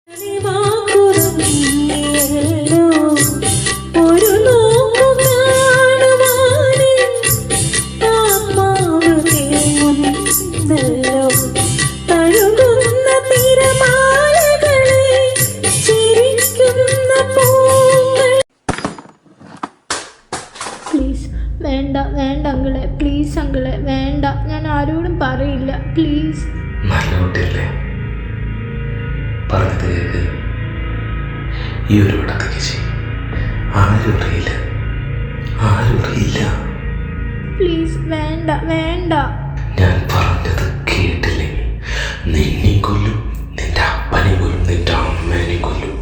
വേണ്ട വേണ്ട അങ്കിളെ, പ്ലീസ് അങ്കിളെ, വേണ്ട. ഞാൻ ആരോടും പറയില്ല, പ്ലീസ്. നല്ല കുട്ടിയല്ലേ, പറഞ്ഞത് കേൾക്ക്. ഈ ഒരു വടത്തേക്ക് ചെയ്യും, ആരും അറിയില്ല, ആരും അറിയില്ല. പ്ലീസ് വേണ്ട വേണ്ട. ഞാൻ പറഞ്ഞത് കേട്ടില്ലെങ്കിൽ നിന്നെയും കൊല്ലും, നിന്റെ അപ്പനെയും കൊല്ലും, നിന്റെ അമ്മേനെയും കൊല്ലും.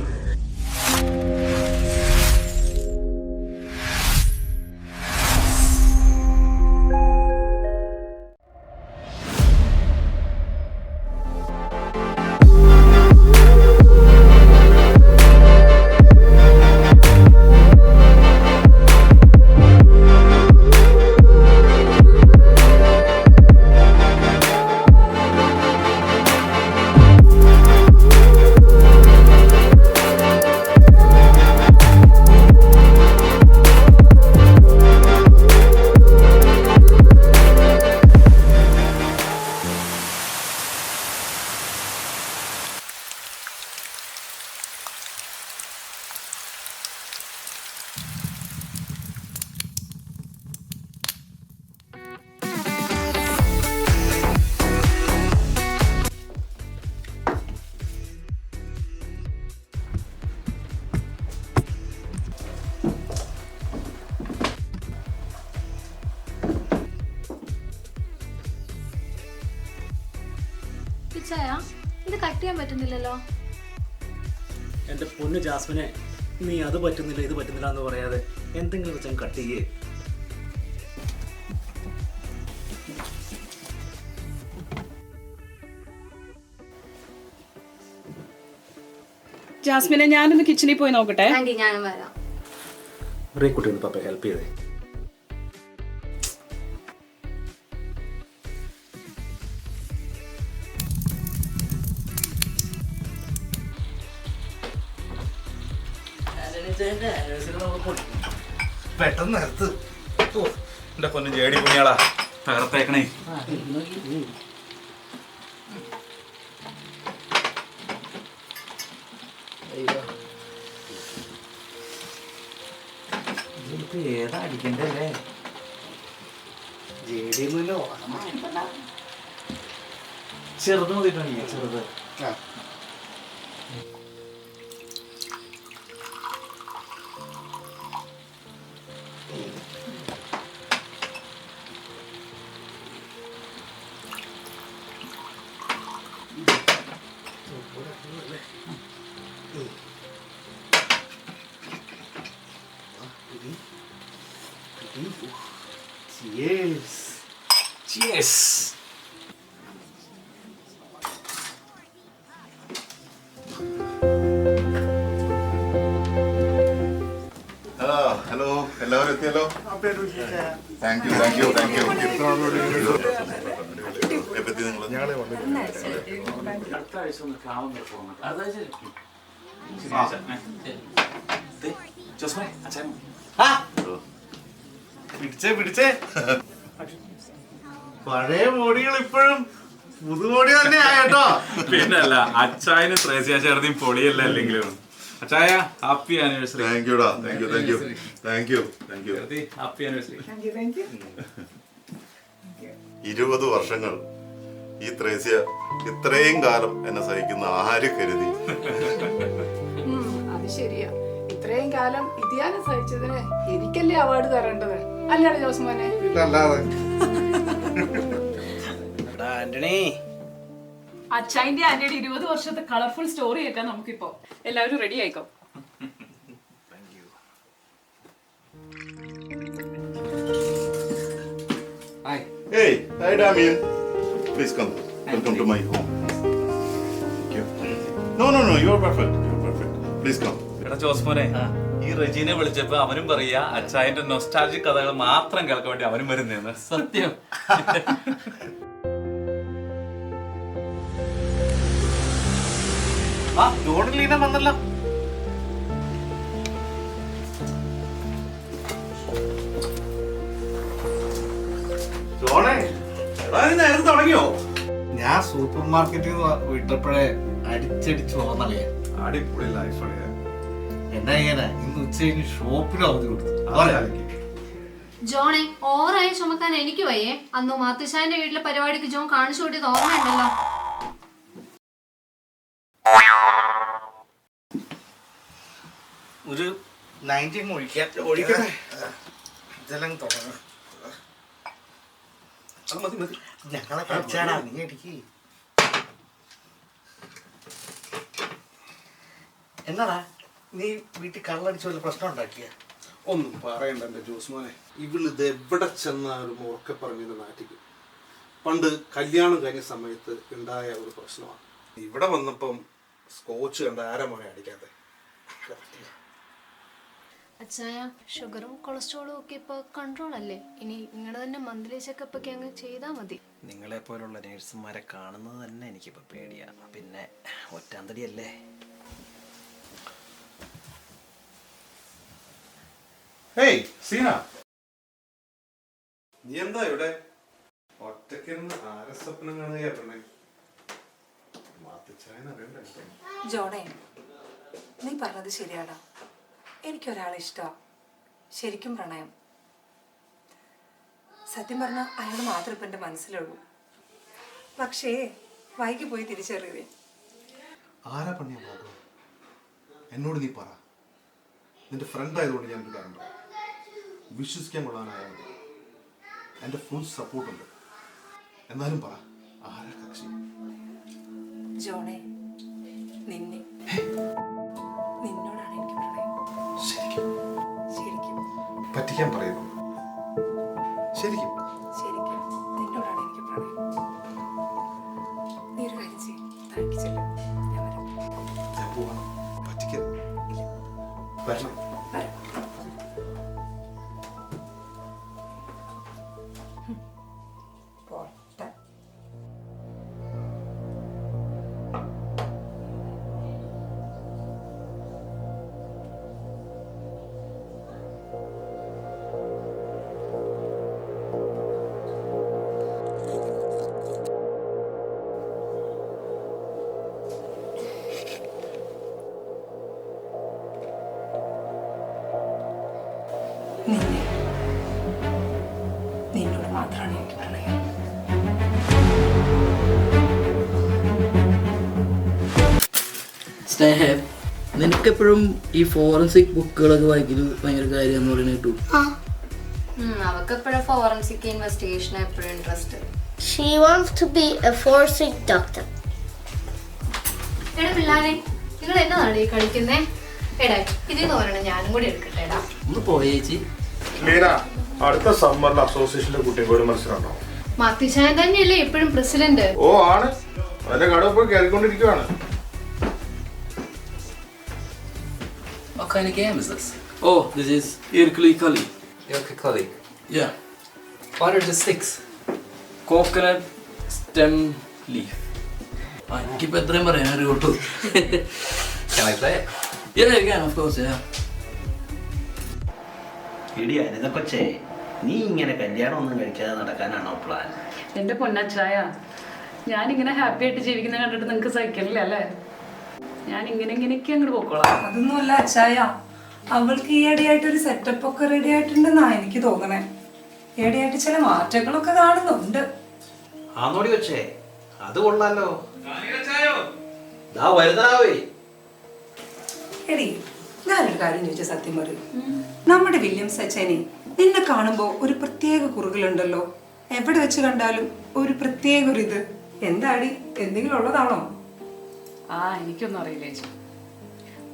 ഇത് കട്ട് ചെയ്യാൻ പറ്റുന്നില്ലല്ലോ. എന്റെ പൊന്നു ജാസ്മിനെ, നീ അത് പറ്റുന്നില്ല ഇത് പറ്റുന്നില്ല എന്ന് പറയാതെ എന്തെങ്കിലും വെച്ചാൽ കട്ട് ചെയ്യേ. ജാസ്മിനെ, ഞാനൊന്ന് കിച്ചണിൽ പോയി നോക്കട്ടെ. ഞാനും വരാം. കുട്ടി ഒന്ന് പപ്പ ഹെൽപ്പ് ചെയ്തേ. പെട്ടെന്ന് നിർത്ത്. എന്റെ പൊന്നു ജേടി പുണ്യാളാ, തകർത്തേക്കണേ. ഏതാ അടിക്കണ്ടല്ലേ? ചെറുത് മതിട്ടോ, ചെറുത്. Cheers. Cheers. ഹലോ, എല്ലാവരും എത്തിയല്ലോ. Thank you, thank you, thank you. എപ്പത്തി നിങ്ങൾ പിടിച്ചേ പഴയ മോടികൾ ഇപ്പോഴും പുതുമോടി തന്നെ ആയിട്ടോ. പിന്നല്ല, അച്ചായന് ത്രേസ്യ ചേർത്തിയും പൊളിയല്ല. അല്ലെങ്കിലും അച്ചായ, ഹാപ്പി ആനിവേഴ്സറി. താങ്ക് യുടാ, thank you, thank you, thank you, thank you. Happy anniversary. 20 വർഷങ്ങൾ ഈ ത്രേസ്യ ഇത്രയും കാലം എന്നെ സഹിക്കുന്ന ആര് കരുതി? അത് ശരിയാ, ഇത്രയും കാലം ഇതിയാനെ സഹിച്ചതിന് എനിക്കല്ലേ അവാർഡ് തരേണ്ടത്, അല്ലാതെ ജോസ്മോനെ? ആന്റണി, അച്ചായന്റെ ആന്റിയുടെ 20 വർഷത്തെ കളർഫുൾ സ്റ്റോറി കേൾക്കാൻ നമുക്കിപ്പോ. എല്ലാവരും റെഡി ആയിക്കോ. Hey, hi Damien. Please come. Welcome to my home. Thank you. No, you are perfect. You are perfect. Please come. എടാ ജോസ്മോനെ, ഈ റെജീനെ വിളിച്ചപ്പോ അവനും പറയാ അച്ചായന്റെ നൊസ്റ്റാൾജിക് കഥകൾ മാത്രം കേൾക്കാൻ വേണ്ടി അവനും വരുന്നേന്ന്. സത്യം. ആ ജോണി ലീന വന്നല്ലോ. ജോണേ, എടാ നീ നേരത്തെ തുടങ്ങിയോ? ഞാൻ സൂപ്പർ മാർക്കറ്റിൽ നിന്ന് വിട്ടപ്പോഴേ അടിച്ചടിച്ച് വന്നല്ലേ. അടിപൊളി ലൈഫ് അളിയാ. എന്നാ ഇങ്ങനെ ഇന്ന് ഉച്ച കഴിഞ്ഞ് ഷോപ്പിൽ അവധി കൊടുത്തു. ജോണെ ഓവറായി ചുമക്കാൻ എനിക്ക് വയ്യേ. അന്ന് മാത്തുശാന്റെ വീട്ടിലെ പരിപാടിക്ക് ജോൺ കാണിച്ചു കൂട്ടിയത് ഓർമ്മയുണ്ടല്ലോ. ഒരു 90 ഒഴിക്കട്ടെ. ഇതെല്ലാം തുടങ്ങാം. ഞങ്ങളെ കഴിച്ചാടാ, നീ അടിക്ക്. എന്നാടാ നീ വീട്ടിൽ കള്ളടിച്ച് വല്ല പ്രശ്നം ഉണ്ടാക്കിയ? ഒന്നും പറയണ്ട എൻ്റെ ജോസ്മോനെ. ഇവളിത് എവിടെ ചെന്നാലും ഉറക്കെ പറഞ്ഞിട്ട് നാട്ടിക്കും. പണ്ട് കല്യാണം കഴിഞ്ഞ സമയത്ത് ഉണ്ടായ ഒരു പ്രശ്നമാണ്. ഇവിടെ വന്നപ്പം സ്കോച്ച് കണ്ട ആരമോനെ അടിക്കാതെ. അച്ഛായ ഷുഗറും കൊളസ്ട്രോളും ഒക്കെ ഇപ്പൊ കൺട്രോൾ അല്ലേ? ഇനി നിങ്ങളുടെ തന്നെ മന്ത്ലി ചെക്കപ്പ് ഒക്കെ അങ്ങ് ചെയ്താൽ മതി. നിങ്ങളെ പോലുള്ള നേഴ്സുമാരെ കാണുന്നത് തന്നെ എനിക്കിപ്പോൾ പേടിയാണ്. പിന്നെ ഒറ്റാന്തടിയല്ലേ. ഹേയ് സീന, നീ എന്താ ഇവിടെ ഒറ്റയ്ക്കിരുന്ന് ആരസ്വപ്നം കാണുകയായിരുന്നേ? മാത്തിച്ചായനെ അറിയണ്ടേ? ജോണേ, നീ പറഞ്ഞത് ശരിയാടാ. എനിക്കൊരാളെ ഇഷ്ടമാണ്. ശരിക്കും പ്രണയം. സത്യം പറഞ്ഞാൽ അയാൾ മാത്രം ഇപ്പം എൻ്റെ മനസ്സിലുള്ളൂ. പക്ഷേ വൈകി പോയി തിരിച്ചറിയുവേ. ആരാ പണിയാ ഭാഗം? എന്നോട് നീ പറ. നിന്റെ ഫ്രണ്ട് ആയതുകൊണ്ട് ഞാൻ കണ്ടു. വിശ്വസിക്കാൻ കൊള്ളാനായാലും എൻ്റെ ഫുൾ സപ്പോർട്ടുണ്ട്. എന്നാലും പറ, ആരാ കക്ഷി? ജോണേ, നിന്നോടാണ് എനിക്ക് പ്രണയം. ശരിക്കും ശരിക്കും പറ്റിക്കാൻ പറയുന്നു. ശരിക്കും ശരിക്കും നിന്നോടാണ് എനിക്ക് പ്രണയം. നീ ഒരു കാര്യം ചെയ്യും, താഴ്ചില്ല. ഞാൻ വരാം. ഞാൻ പോവാം. പറ്റിക്കരുത്. വരണം. പോട്ടെ. നിന്നോട് മാത്രമാണ് എനിക്ക് പ്രണയം. സ്നേഹം, നിനക്കെപ്പോഴും ഈ ഫോറൻസിക് ബുക്കുകളൊക്കെ വായിക്കുന്നത് ഭയങ്കര കാര്യമെന്ന് പറയുന്നത് കേട്ടു. അവക്ക് എപ്പോഴും ഫോറൻസിക് ഇൻവെസ്റ്റിഗേഷൻ എപ്പോഴും interest. She wants to be a forensic doctor. എടാ പിള്ളാരെ, നിങ്ങൾ എന്നതാണ് ഈ കളിക്കുന്നേ? എടാ ഇതിന്ന് പറയണം, ഞാനും കൂടി എടുക്കട്ടെ. എടാ ഒന്ന് പോയേച്ചി. ലീന, അടുത്ത സമ്മറിൽ അസോസിയേഷനിലെ കുട്ടികൾക്ക് ഒരു മത്സരം ഉണ്ടാവും. മാത്തുശാൻ തന്നെയല്ലേ എപ്പോഴും പ്രസിഡന്റ്? ഓ ആണ്. അതിന്റെ കടവ് പോയി കയറിക്കൊണ്ടിരിക്കുവാണ്. What kind of game is this? Oh, this is Irkli-Kali. Irkli-Kali. Yeah. What are the sticks? Coconut stem leaf. എനിക്കിപ്പോൾ എത്രയും പറയാൻ അറിയുള്ളൂ. Can I play it? Yeah, you can, of course, yeah. ഇടി അനിത കൊച്ചേ, നീ ഇങ്ങനെ കല്യാണം ഒന്നും കഴിക്കാതെ നടക്കാനാണോ പ്ലാൻ? എൻ്റെ പൊന്നച്ചായ, ഞാനിങ്ങനെ ഹാപ്പി ആയിട്ട് ജീവിക്കുന്ന കണ്ടിട്ട് നിങ്ങൾക്ക് സഹിക്കണില്ല അല്ലേ? ഞാൻ ഇങ്ങനെയൊക്കെ അങ്ങോട്ട് പോക്കോളാം. അതൊന്നുമല്ല അച്ചായ, അവൾക്ക് ഈയിടെയായിട്ട് ഒരു സെറ്റപ്പ് ഒക്കെ റെഡി ആയിട്ടുണ്ടെന്നാ എനിക്ക് തോന്നണേ. ഈയിടെയായിട്ട് ചില മാറ്റങ്ങളൊക്കെ കാണുന്നുണ്ട്. ആന്നോടി കൊച്ചേ, അത് കൊള്ളാലോ. വരുന്നതാവേ. എടി, ഞാനൊരു കാര്യം ചോദിച്ച സത്യം പറയും. നമ്മുടെ വില്യംസ് അച്ഛനെ നിന്നെ കാണുമ്പോ ഒരു പ്രത്യേക കുറുകളുണ്ടല്ലോ. എവിടെ വെച്ച് കണ്ടാലും ഒരു പ്രത്യേക ഒരു ഇത്. എന്താടി, എന്തെങ്കിലും ഉള്ളതാണോ? എനിക്കൊന്നും അറിയില്ല ചേച്ചി.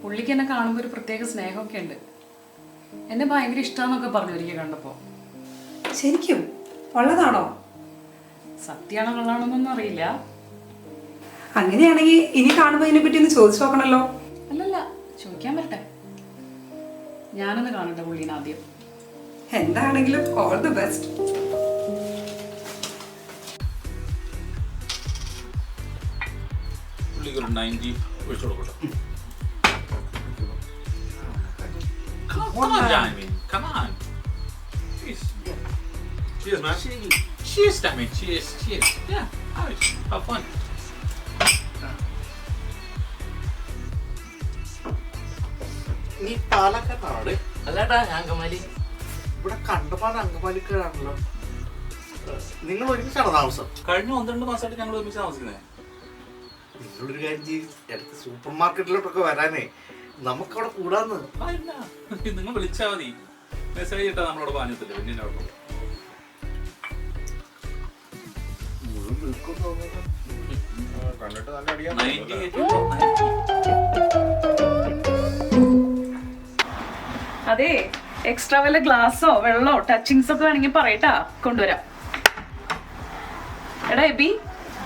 പുള്ളിക്ക് എന്നെ കാണുമ്പോൾ ഒരു പ്രത്യേക സ്നേഹമൊക്കെ ഉണ്ട്. എന്നെ ഭയങ്കര ഇഷ്ടമാന്നൊക്കെ പറഞ്ഞു ഒരിക്കൽ കണ്ടപ്പോൾ. ശരിക്കും ഉള്ളതാണോ? സത്യമാണോ കള്ളാണോന്നൊന്നും അറിയില്ല. അങ്ങനെയാണെങ്കിൽ ഇനി കാണുമ്പോൾ ഇതിനെ പറ്റി ഒന്ന് ചോദിച്ചു നോക്കണല്ലോ. അല്ലല്ല, ചോദിക്കാൻ പറ്റേ. ഞാനൊന്ന് കാണട്ടെ പുള്ളീനെ ആദ്യം. എന്താണെങ്കിലും ഓൾ ദി ബെസ്റ്റ്. പുള്ളിക്ക് ഒരു 90 ഒഴിച്ചോളൂ കേട്ടോ. Come on, Diamond. Come on. Cheers. Cheers, man. Cheers, Diamond. Cheers. Cheers. Yeah. Have fun. നീ പാലക്കാടാണ്? അല്ലാട്ടാ ഞാൻ അങ്കമാലി. ഇവിടെ കണ്ടപാട് അങ്കമാലിക്കാരാണല്ലോ. നിങ്ങൾ ഒരുമിച്ചാണോ താമസം? കഴിഞ്ഞ 1-2 മാസമായിട്ട് ഞങ്ങൾ ഒരുമിച്ച് താമസിക്കുന്നത്. നിങ്ങളൊരു കാര്യം ചെയ്യും, അടുത്ത് സൂപ്പർ മാർക്കറ്റിലോട്ടൊക്കെ വരാനേ, നമുക്കവിടെ കൂടാന്ന്. നിങ്ങൾ വിളിച്ചാൽ മതി. മെസ്സേജ് ഇട്ടാ നമ്മളോട് പറഞ്ഞിട്ടില്ല. പിന്നെ കണ്ടിട്ട് നല്ല അടിയാൻ അതെ, എക്സ്ട്രാ വല്ല ഗ്ലാസ്സോ വെള്ളമോ ടച്ചിങ്സ് ഒക്കെ വേണമെങ്കിൽ പറയട്ടാ, കൊണ്ടുവരാം. എടാ എബി,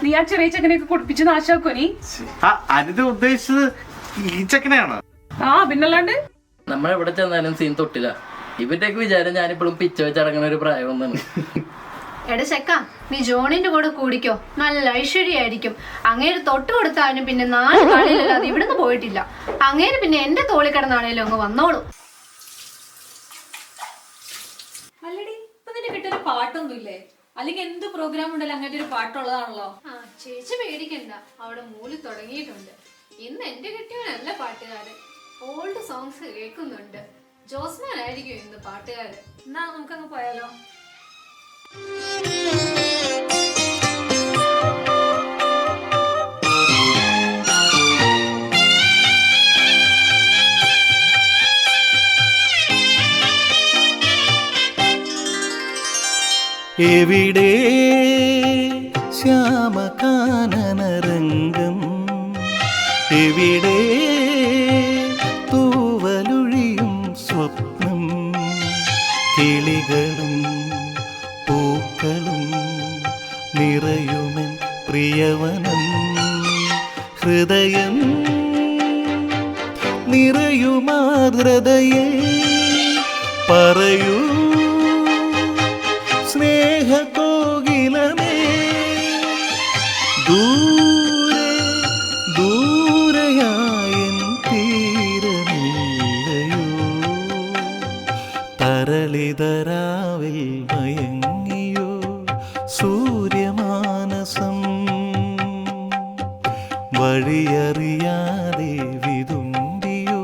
നീ ആ ചെറിയ ചെക്കനെയൊക്കെ കുടിപ്പിച്ച് നാശാക്കോ നീ? അനിത ഉദ്ദേശിച്ചത് ഈ ചെക്കനെയാണ്. ആ പിന്നല്ലാണ്ട് നമ്മളെവിടെ ചെന്നാലും സീൻ തൊട്ടില്ല. ഇവന്റെയൊക്കെ വിചാരം ഞാനിപ്പോഴും പിച്ച വെച്ചടങ്ങുന്ന ഒരു പ്രായം ഒന്നാണ്. എടാ ചെക്ക, നീ ജോണിന്റെ കൂടെ കൂടിക്കോ, നല്ല ഐശ്വര്യായിരിക്കും. അങ്ങേര് തൊട്ട് കൊടുത്താലും പിന്നെ 4 കളിയിലല്ലാതെ ഇവിടുന്ന് പോയിട്ടില്ല. അങ്ങേര് പിന്നെ എന്റെ തോളി കിടന്നാണേലും അങ്ങ് വന്നോളൂ. അല്ലടി, ഇപ്പൊ നിന്റെ കിട്ടിയൊരു പാട്ടൊന്നുമില്ലേ? അല്ലെങ്കിൽ എന്ത് പ്രോഗ്രാം ഉണ്ടല്ലോ അങ്ങനത്തെ ഒരു പാട്ടുള്ളതാണല്ലോ. ആ ചേച്ചി പേടിക്കണ്ട, അവിടെ മൂലി തുടങ്ങിയിട്ടുണ്ട്. ഇന്ന് എന്റെ കെട്ടിയവനല്ല പാട്ടുകാരൻ, ഓൾഡ് സോങ്സ് കേൾക്കുന്നുണ്ട്. ജോസ്മാൻ ആയിരിക്കും ഇന്ന് പാട്ടുകാരൻ. എന്നാ നമുക്കങ്ങ് പോയാലോ? എവിടെ ശ്യാമകാനനരംഗം, എവിടെ തൂവലൊഴിയും സ്വപ്നം, കിളികളും പൂക്കളും നിറയുമെൻ പ്രിയവനം, ഹൃദയം നിറയുമാർദ്രതയെ പറയൂ സ്നേഹകോകിലമേ, ദൂരെ ദൂരയായൻ തീരമില്ലയോ, തരളിതരാവിൽ മയങ്ങിയോ സൂര്യമാനസം, വഴിയറിയാതെ വിതുമ്പിയോ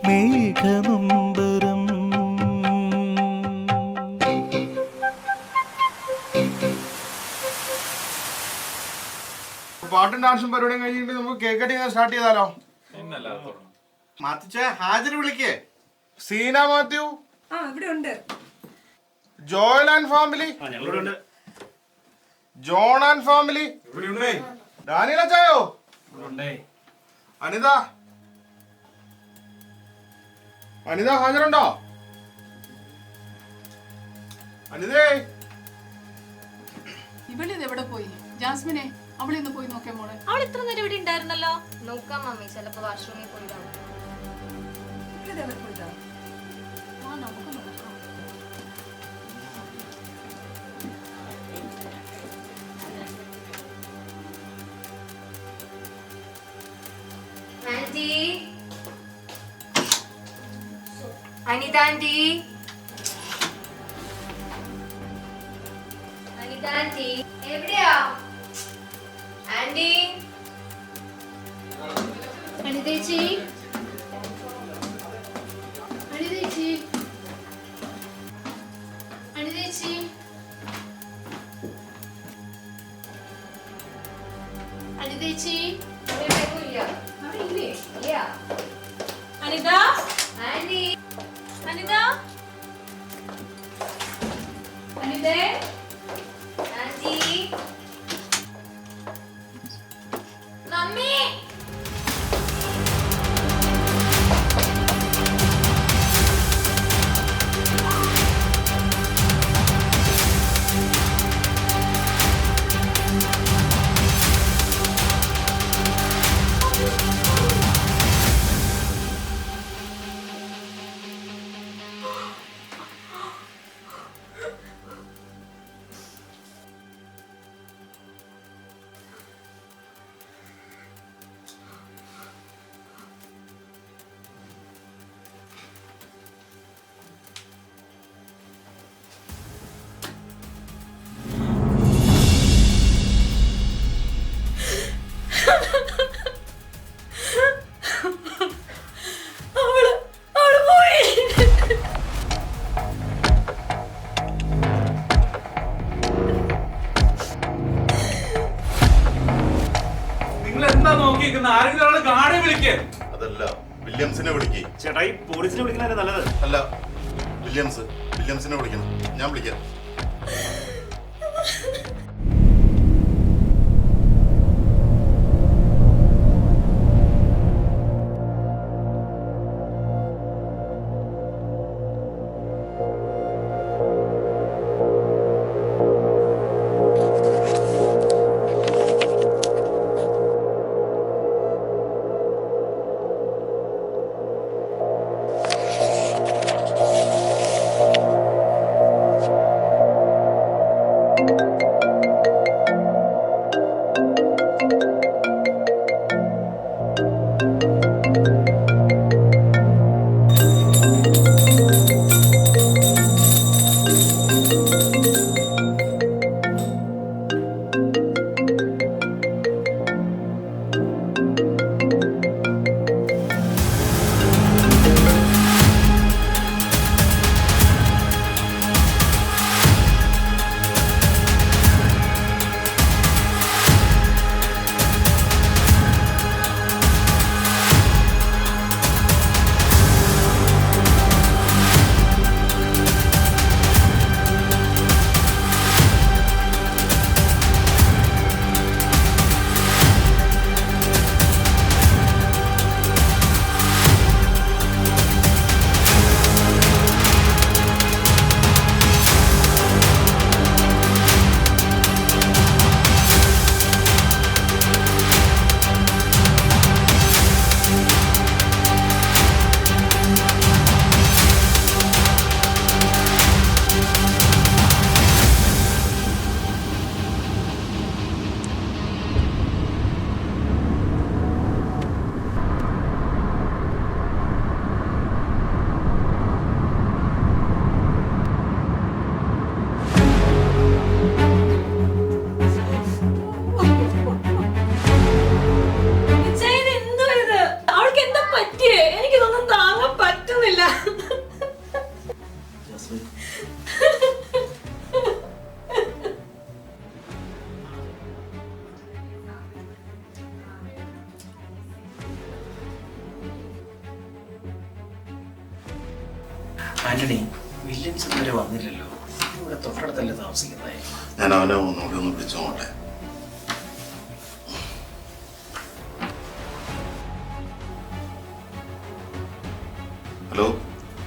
മേഘനൊമ്പരം. പാട്ടും ഡാൻസും പരിപാടിയും കഴിഞ്ഞിട്ട് നമുക്ക് കേക്ക് കട്ടിങ് സ്റ്റാർട്ട് ചെയ്താലോ? മാത്തിച്ച ഹാജർ വിളിക്കേ. സീന മാത്യു, ഇവിടെ ഉണ്ട്. Joel and family, John and family, Daniel അച്ചായോ, അനിത അനിത ഹാജരുണ്ടോ? അനിതേ, ഇവളിത് എവിടെ പോയി? ജാസ്മിനെ, അവളിന്ന് പോയി നോക്കിയ മോളെ. അവൾ ഇത്ര നേരം ഇവിടെ ഉണ്ടായിരുന്നല്ലോ. നോക്കാം മമ്മി, ചിലപ്പോ വാഷ്റൂമിൽ പോയിട്ടാവും. ആ നമുക്ക് നോക്കാം. Aunty, Anitha aunty, Anitha aunty എവിടെയാ? ആന്റി, അനിതേച്ചി, അനിതേച്ചി, അനിതേച്ചി, അനിതേച്ചി, അവിടെ ഇല്ല, അവിടെ ഇല്ലേ? ഇല്ല. അനിത, ആന്റി, അനിത, അനിതേ, ആന്റി, മമ്മി. നോക്കിയിരിക്കുന്ന ആരെങ്കിലും ഒരാൾ ഗാർഡെ വിളിക്കേ. അതല്ല, വില്യംസിനെ വിളിക്കേ. ചേട്ടായി പോലീസിനെ വിളിക്കുന്നതല്ലേ നല്ലത്. അല്ല, വില്യംസിനെ വിളിക്കണം. ഞാൻ വിളിക്കാം. ആന്റണി, വില്യംസ് ഇതുവരെ വന്നില്ലല്ലോ. ഇവിടെ തൊട്ടടുത്തല്ലേ താമസിക്കുന്നത്. ഞാൻ അവനെ ഒന്നുകൂടി ഒന്ന് വിളിച്ചോട്ടെ. Hello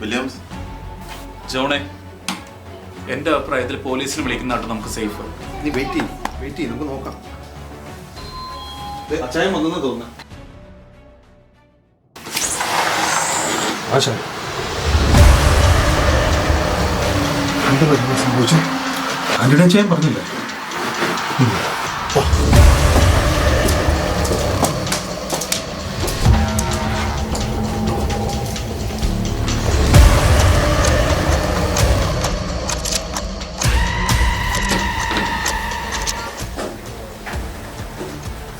Williams. ജോണേ, എന്റെ അഭിപ്രായത്തിൽ പോലീസിനെ വിളിക്കുന്നതാട്ടോ നമുക്ക് സേഫ്. നീ വെയിറ്റ് ചെയ്യ്, നമുക്ക് നോക്കാം. അച്ചായം വന്നെന്ന് തോന്നുന്നു. സംഭവിച്ചു ആന്റണി അച്ചായൻ പറഞ്ഞില്ല.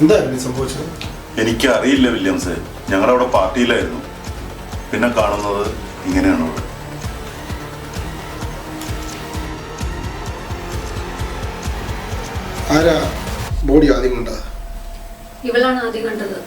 എന്തായിരുന്നു സംഭവിച്ചത്? എനിക്കറിയില്ല വില്യംസ്. ഞങ്ങളവിടെ പാർട്ടിയിലായിരുന്നു. പിന്നെ കാണുന്നത് ഇങ്ങനെയാണ് അവിടെ. ആരാ ബോഡി ആദ്യം കണ്ടത്? ഇവളാണ് ആദ്യം കണ്ടത്.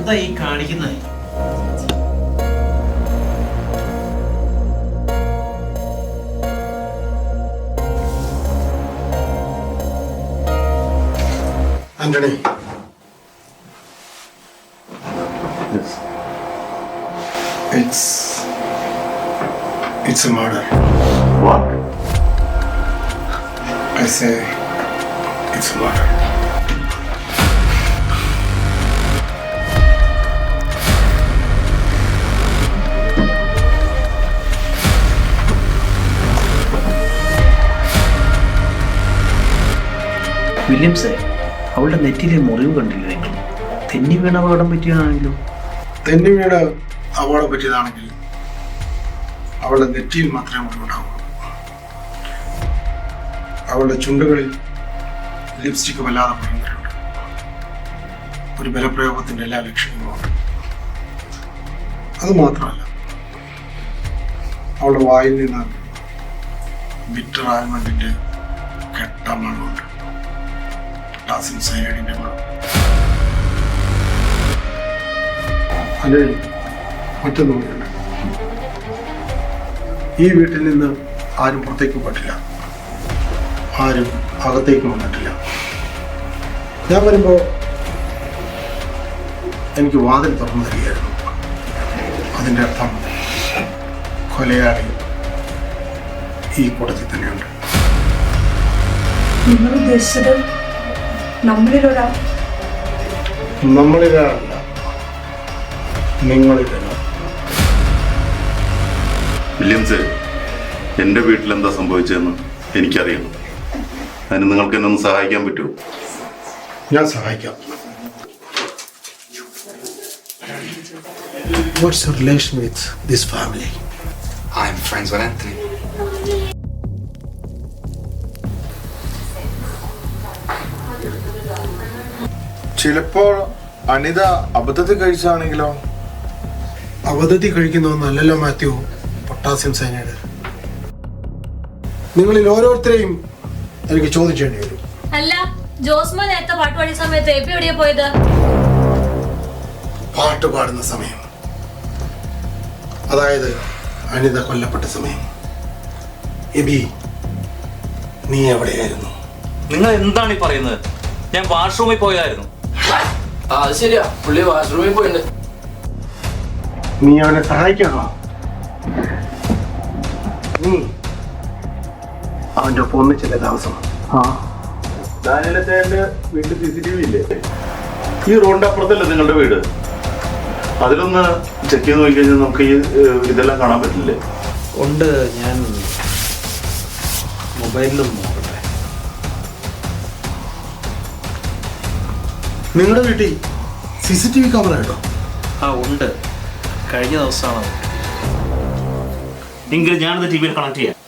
എന്താ ഈ കാണിക്കുന്നത്? Antony, it's a murder. What? I say it's a murder. വില്യംസേ, അവളുടെ നെറ്റിയിലെ മുറിവ് കണ്ടില്ല നിങ്ങൾ? തെന്നി വീണ അപകടം പറ്റിയതാണെങ്കിലോ? തെന്നി വീണ് അപകടം പറ്റിയതാണെങ്കിൽ അവളുടെ നെറ്റിയിൽ മാത്രമേ മുറിവുണ്ടാവുള്ളൂ. അവളുടെ ചുണ്ടുകളിൽ ലിപ്സ്റ്റിക്ക് വല്ലാതെ പറയുന്നുണ്ട്. ഒരു ബലപ്രയോഗത്തിന്റെ എല്ലാ ലക്ഷണങ്ങളുമുണ്ട്. അത് മാത്രമല്ല, അവളുടെ വായിൽ നിന്ന് ബിറ്റർ ആൽമണ്ടിന്റെ കെട്ട മണമുണ്ട്. പൊട്ടാസ്യം സയനൈഡിന്റെ മണം. അല്ലെ മറ്റൊന്നും കൂടിയുണ്ട്. ഈ വീട്ടിൽ നിന്ന് ആരും പുറത്തേക്ക് പോയിട്ടില്ല, ആരും അകത്തേക്ക് വന്നിട്ടില്ല. ഞാൻ വരുമ്പോൾ എനിക്ക് വാതിൽ തുറന്നു തരികയായിരുന്നു. അതിൻ്റെ അർത്ഥം കൊലയാളി ഈ കൂട്ടത്തിൽ തന്നെയുണ്ട്. നിങ്ങൾ ഉദ്ദേശിച്ചത് നമ്മളിലൊരാൾ? നമ്മളിലല്ല, നിങ്ങളിലല്ല. വില്യംസ്, എൻ്റെ വീട്ടിൽ എന്താ സംഭവിച്ചതെന്ന് എനിക്കറിയണം. അതിന് നിങ്ങൾക്ക് എന്നെ ഒന്ന് സഹായിക്കാൻ പറ്റുമോ? ഞാൻ സഹായിക്കാം. What's your relation with this family? I'm friends with Anthony. ചിലപ്പോൾ അനിത അബദ്ധത്തിൽ കഴിച്ചാണെങ്കിലോ? അബദ്ധത്തിൽ കഴിക്കുന്നതൊന്നല്ലല്ലോ മാത്യു പൊട്ടാസ്യം സയനൈഡ്. നിങ്ങളിൽ ഓരോരുത്തരെയും എനിക്ക് ചോദ്യം ചെയ്യേണ്ടി വരും. അല്ല, ജോസ്മോ നേരത്തെ പാട്ട് പാടിയ സമയത്ത് എപ്പി എവിടെയാ പോയത്? പാട്ട് പാടുന്ന സമയം, അതായത് അനിത കൊല്ലപ്പെട്ട സമയം. എബി, നീ എവിടെയായിരുന്നു? നിങ്ങൾ എന്താണ് ഈ പറയുന്നത്? ഞാൻ വാഷ്റൂമിൽ പോയതായിരുന്നു. അത് ശരിയാ, പുള്ളി വാഷ്റൂമിൽ പോയിട്ടുണ്ട്. നീ അവനെ സഹായിക്കണോ? നീ അവൻ്റെ ഒപ്പം ഒന്നിച്ചില്ല താമസം. വീട്ടിൽ CCTV ഇല്ലേ? ഈ റോഡിന്റെ അപ്പുറത്തല്ലേ നിങ്ങളുടെ വീട്? അതിലൊന്ന് ചെക്ക് ചെയ്ത് നോക്കിക്കഴിഞ്ഞാൽ നമുക്ക് ഈ ഇതെല്ലാം കാണാൻ പറ്റില്ലേ? ഉണ്ട്, ഞാൻ മൊബൈലിലൊന്നും നോക്കട്ടെ. നിങ്ങളുടെ വീട്ടിൽ CCTV ക്യാമറ കേട്ടോ? ആ ഉണ്ട്, കഴിഞ്ഞ ദിവസമാണ്. എങ്കിൽ ഞാനത് TV യിൽ കണക്ട് ചെയ്യാം.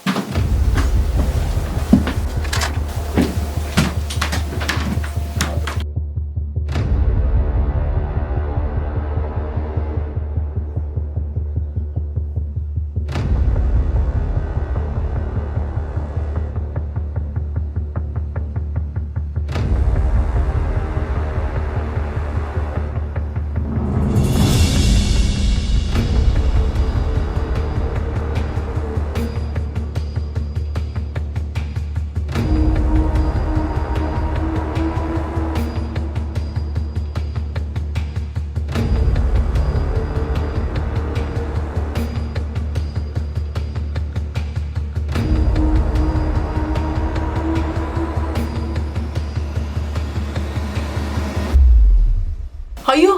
അയ്യോ,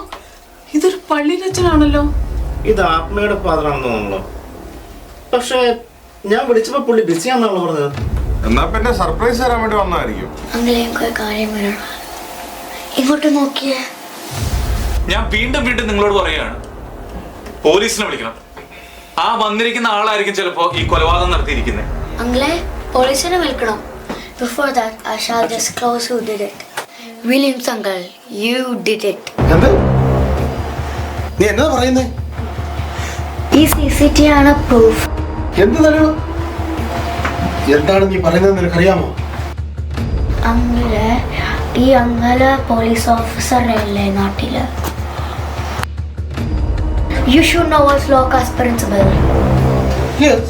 ഇതൊരു പള്ളിയിലച്ഛനാണല്ലോ. ഇത് ആത്മയുടെ ഫാദറാണെന്ന് തോന്നുന്നു. പക്ഷേ ഞാൻ വിളിച്ചപ്പോൾ പുള്ളി ബിസിയാണെന്നാണല്ലോ പറഞ്ഞത്. എന്നാ പിന്നെ സർപ്രൈസ് തരാൻ വേണ്ടി വന്നതായിരിക്കും. ഇങ്ങോട്ട് നോക്കിയേ. ഞാൻ വീണ്ടും വീണ്ടും നിങ്ങളോട് പറയുകയാണ്, പോലീസിനെ വിളിക്കണം. ആ വന്നിരിക്കുന്ന ആളായിരിക്കും ചിലപ്പോ ഈ കൊലപാതകം നടത്തിയിരിക്കുന്നത്. അങ്കിളെ, പോലീസിനെ വിളിക്കണം. Before that, I shall disclose who did it. Williams uncle, you did it. എന്ത്? നീ എന്നാ പറയുന്നേ? ഈ CCTV ആണ് പ്രൂഫ്. എന്ത് തെളിവ്? എന്താണ് നീ പറയുന്നത് നിനക്കറിയാമോ? അങ്കിളെ, ഈ അങ്കിള് പോലീസ് ഓഫീസറല്ലേ നാട്ടില്? You should know what's Locke's principle. Yes.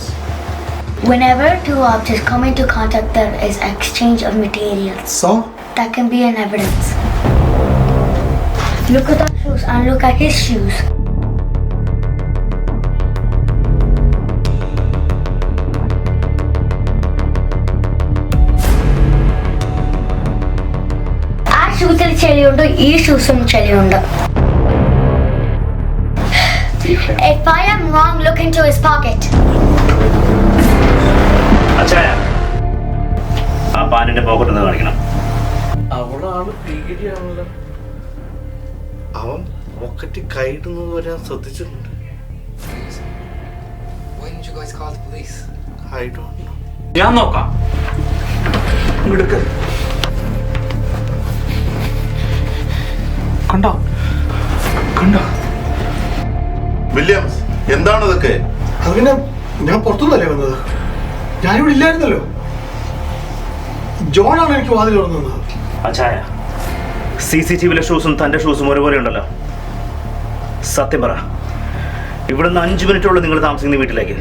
Whenever two objects come into contact, there is exchange of materials. So? That can be an evidence. Look at our shoes and look at his shoes. ആ ഷൂസിൽ ചെളിയുണ്ട്, ഈ ഷൂസും ചെളിയുണ്ട്. If I am wrong, look into his pocket. അച്ഛാ, ആ പാനിന്റെ pocket ഒന്ന് കാണിക്കണം. അവൾ അവിടെ ആള് ഭീകരയാണല്ലോ. അവൻ പോക്കറ്റിൽ കൈയിടുന്നത് വരെ ശ്രദ്ധിച്ചിട്ടുണ്ട്. ഞാൻ നോക്കാം. കണ്ടോ കണ്ടോ വില്യംസ്, എന്താണ് ഇതൊക്കെ? അതിനെ ഞാൻ പുറത്തുനിന്നല്ലേ വന്നത്, ഞാനിവിടെ ഇല്ലായിരുന്നല്ലോ. ജോണാണ് എനിക്ക് വാതിൽ തുറന്നത്. അച്ചായ, CCTV ഷൂസും തന്റെ ഷൂസും ഒരുപോലെ ഉണ്ടല്ലോ. സത്യം പറ, ഇവിടുന്ന് 5 മിനിറ്റുള്ള നിങ്ങൾ താമസിക്കുന്ന വീട്ടിലേക്ക്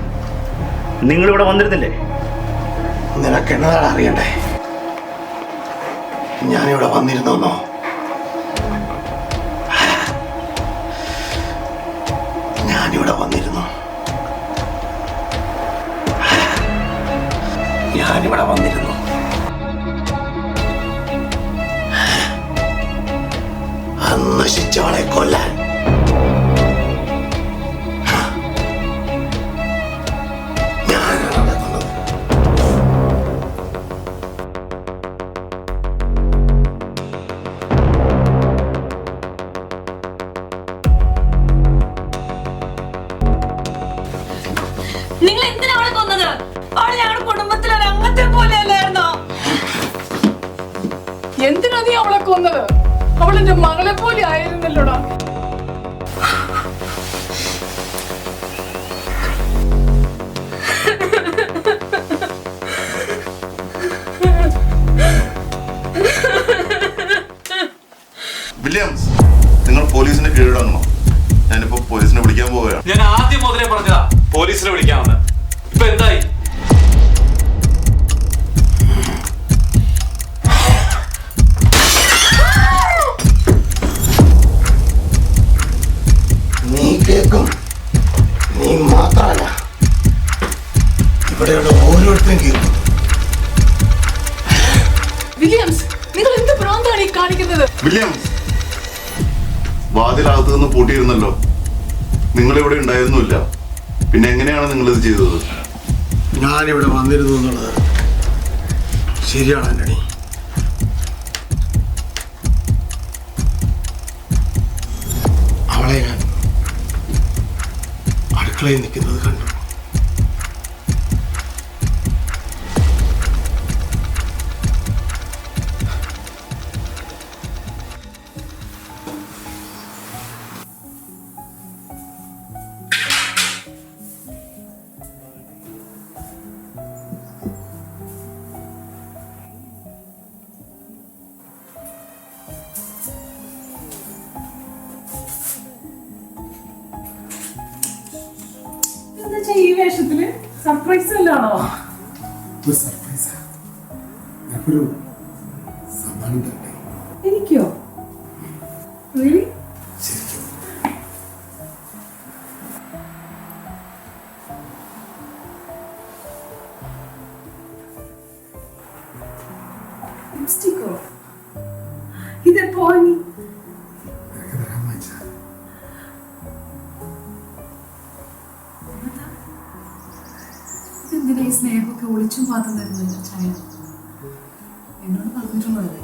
നിങ്ങളിവിടെ വന്നിരുന്നില്ലേ? നിനക്ക് എന്നതാണ് അറിയണ്ടേ? ഞാനിവിടെ വന്നിരുന്നോ? ഞാനിവിടെ വന്നിരുന്നു. ഞാനിവിടെ വന്നിരുന്നു. നശിച്ചവളെ കൊല്ലാൻ. നിങ്ങൾ എന്തിനാ അവളെ കൊന്നത്? അവളെ ഞങ്ങളുടെ കുടുംബത്തിലൊരു അംഗത്തെ പോലെ അല്ലായിരുന്നോ? എന്തിനാ നീ അവളെ കൊന്നത്? അവളെന്റെ മകളെ പോലെ ആയിരുന്നല്ലോടാ. വില്യംസ്, നിങ്ങൾ പോലീസിനെ കീഴടങ്ങണം. ഞാനിപ്പോ പോലീസിനെ വിളിക്കാൻ പോവുകയാണ്. ഞാൻ ആദ്യം മുതലേ പറഞ്ഞതാ പോലീസിനെ വിളിക്കാമെന്ന്. ഇപ്പൊ എന്തായി? നീ കേൾക്കും. നീ മാത്രമല്ല, ഇവിടെയുള്ള ഓരോരുത്തരും കേൾക്കും. വില്യംസ്, നിങ്ങൾ എന്ത് ഭ്രാന്താണ് ഈ കാണിക്കുന്നത്? വില്യംസ്, വാതിലകത്ത് നിന്ന് പൂട്ടിയിരുന്നല്ലോ. നിങ്ങളിവിടെ ഉണ്ടായിരുന്നില്ല. പിന്നെ എങ്ങനെയാണ് നിങ്ങൾ ഇത് ചെയ്തത്? ഞാനിവിടെ വന്നിരുന്നു എന്നുള്ളത് ശരിയാണ് ആന്റണി. അവളെ ഞാൻ അടുക്കളയിൽ നിൽക്കുന്നത് കണ്ടു. ഈ വേഷത്തില് സർപ്രൈസ് അല്ലാണോ? എനിക്കോ? റിയലി? ലിപ്സ്റ്റിക്കോ? ഇതെപ്പോ വാങ്ങി? ഇതെന്തിനാ ഈ സ്നേഹമൊക്കെ ഒളിച്ചും പാത്രം തരുന്നില്ല ചായ? എന്നോട് പറഞ്ഞിട്ടുള്ളതല്ലേ?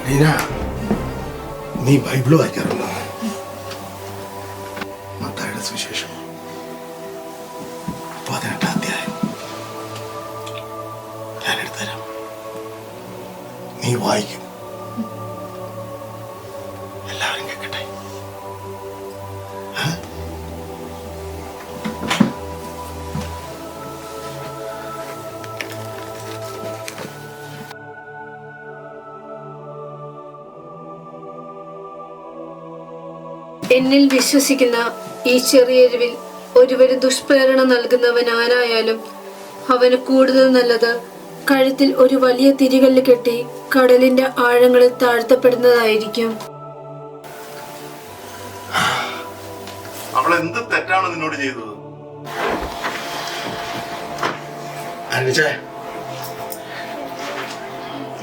നീന, നീ ബൈബിള് വായിക്കാറുണ്ടോ? മത്തായിയുടെ സുവിശേഷം 18 അധ്യായം ഞാൻ എടുത്തുതരാം. നീ വായിക്കും. എല്ലാവരും കേൾക്കട്ടെ. എന്നിൽ വിശ്വസിക്കുന്ന ഈ ചെറിയരുവിൽ ഒരുവന് ദുഷ്പ്രേരണ നൽകുന്നവൻ ആരായാലും അവന് കൂടുതൽ നല്ലത് കഴുത്തിൽ ഒരു വലിയ തിരികല്ല് കെട്ടി കടലിന്റെ ആഴങ്ങളിൽ താഴ്ത്തപ്പെടുന്നതായിരിക്കും. അവൾ എന്ത് തെറ്റാണ് നിന്നോട് ചെയ്തത്?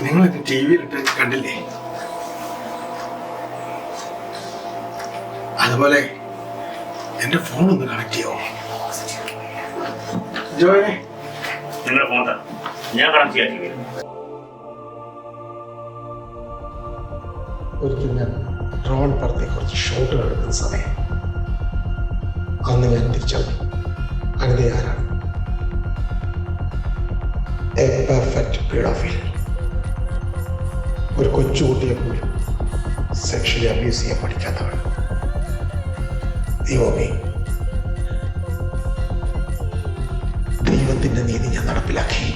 നിങ്ങൾ ടി വിയിലിട്ട് കണ്ടില്ലേ? അതുപോലെ എന്റെ ഫോൺ ഒന്ന് കണക്ട് ചെയ്യോ? ജോയെ, നിങ്ങളുടെ ഫോൺ ഞാൻ കണക്ട് ചെയ്യാൻ ടി വിയിൽ. ഒരിക്കൽ ഞാൻ ഡ്രോൺ പറത്തി കുറച്ച് ഷോട്ടുകൾ എടുക്കുന്ന സമയം അന്ന് ഞാൻ തിരിച്ചറിഞ്ഞു അനിത ആരാണ്. A perfect paedophile. ഒരു കൊച്ചുകുട്ടിയെ പോലും സെക്ഷലി അബ്യൂസ് ചെയ്യാൻ പഠിക്കാത്തവൾ. ദൈവമേ, ദൈവത്തിന്റെ നീതി ഞാൻ നടപ്പിലാക്കി.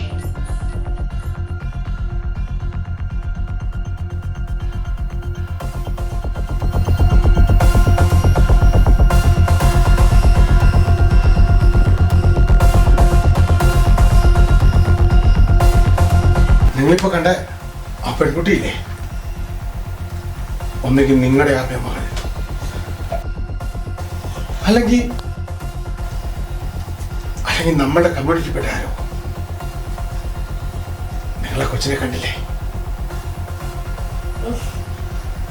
നിങ്ങളിപ്പോ കണ്ട ആ പെൺകുട്ടിയില്ലേ, ഒന്നുകിൽ നിങ്ങളുടെ ആരുടെ മകൾ, അല്ലെങ്കിൽ നമ്മളുടെ കമ്മ്യൂണിറ്റിപ്പെട്ട ആരോ. നിങ്ങളെ കൊച്ചിനെ കണ്ടില്ലേ?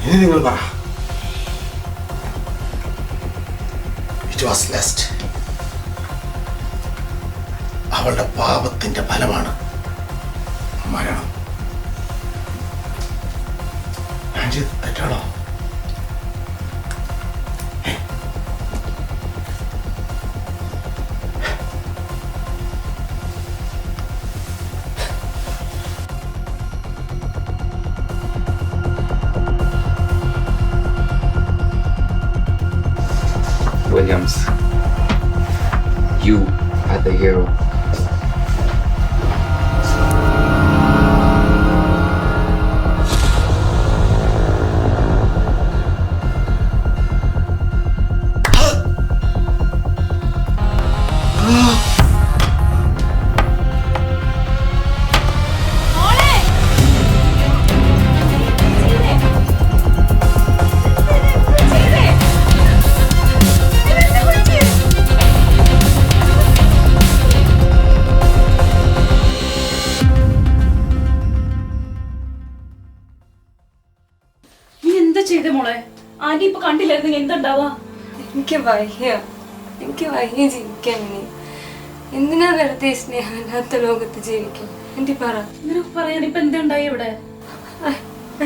ഇനി നിങ്ങൾ പറ. It was lust. അവളുടെ പാപത്തിന്റെ ഫലമാണ് മരണം. ഞാൻ ചെയ്ത് തെറ്റാണോ? Williams, you are the hero. ചെയ്തേ മോളെ? ആന്റി ഇപ്പൊ കണ്ടില്ലായിരുന്നു എന്തുണ്ടാവാ? എനിക്ക് വയ്യ ജീവിക്കാൻ. എന്തിനാ വെറുതെ സ്നേഹമില്ലാത്ത ലോകത്ത് ജീവിക്കും? ആന്റി പറ. നിനക്ക് പറയാൻ ഇപ്പൊ എന്തുണ്ടായി ഇവിടെ?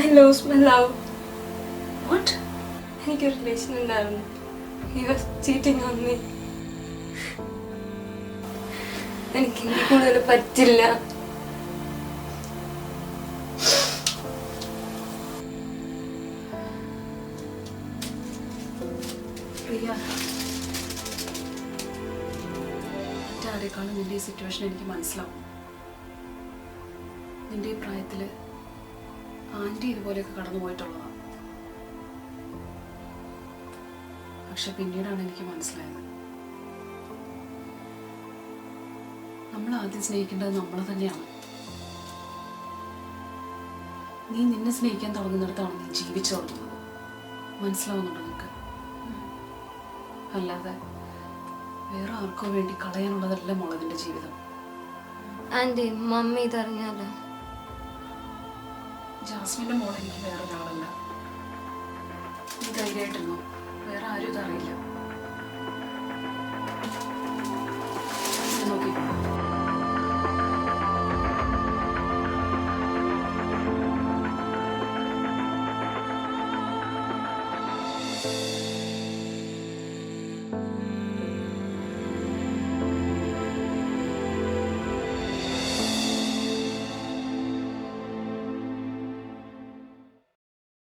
I lost my love. What? എനിക്കൊരു റിലേഷൻ ഉണ്ടായിരുന്നു. He was cheating on me. എനിക്ക് ഇനി കൂടുതൽ പറ്റില്ല. ആരെക്കാളും നിന്റെ ഈ സിറ്റുവേഷൻ എനിക്ക് മനസ്സിലാവും. നിന്റെ ഈ പ്രായത്തില് ആന്റി ഇതുപോലെയൊക്കെ കടന്നു പോയിട്ടുള്ളതാണ്. പക്ഷെ പിന്നീടാണ് എനിക്ക് മനസ്സിലായത്, നമ്മൾ ആദ്യം സ്നേഹിക്കേണ്ടത് നമ്മളെ തന്നെയാണ്. നീ നിന്നെ സ്നേഹിക്കാൻ തുടങ്ങുന്നിടത്താണ് നീ ജീവിച്ചു തുടങ്ങുന്നത്. മനസ്സിലാവുന്നുണ്ടോ നിനക്ക്? അല്ലാതെ വേറെ ആർക്കോ വേണ്ടി കളയാനുള്ളതല്ല മോളെ നിന്റെ ജീവിതം. ആന്റി, മമ്മി ഇതറിഞ്ഞാലോ? ജാസ്മിന്റെ മോളെ എനിക്ക് വേറൊരാളല്ല. നീ ധൈര്യമായിട്ടിരുന്നു, വേറെ ആരും ഇതറിയില്ല.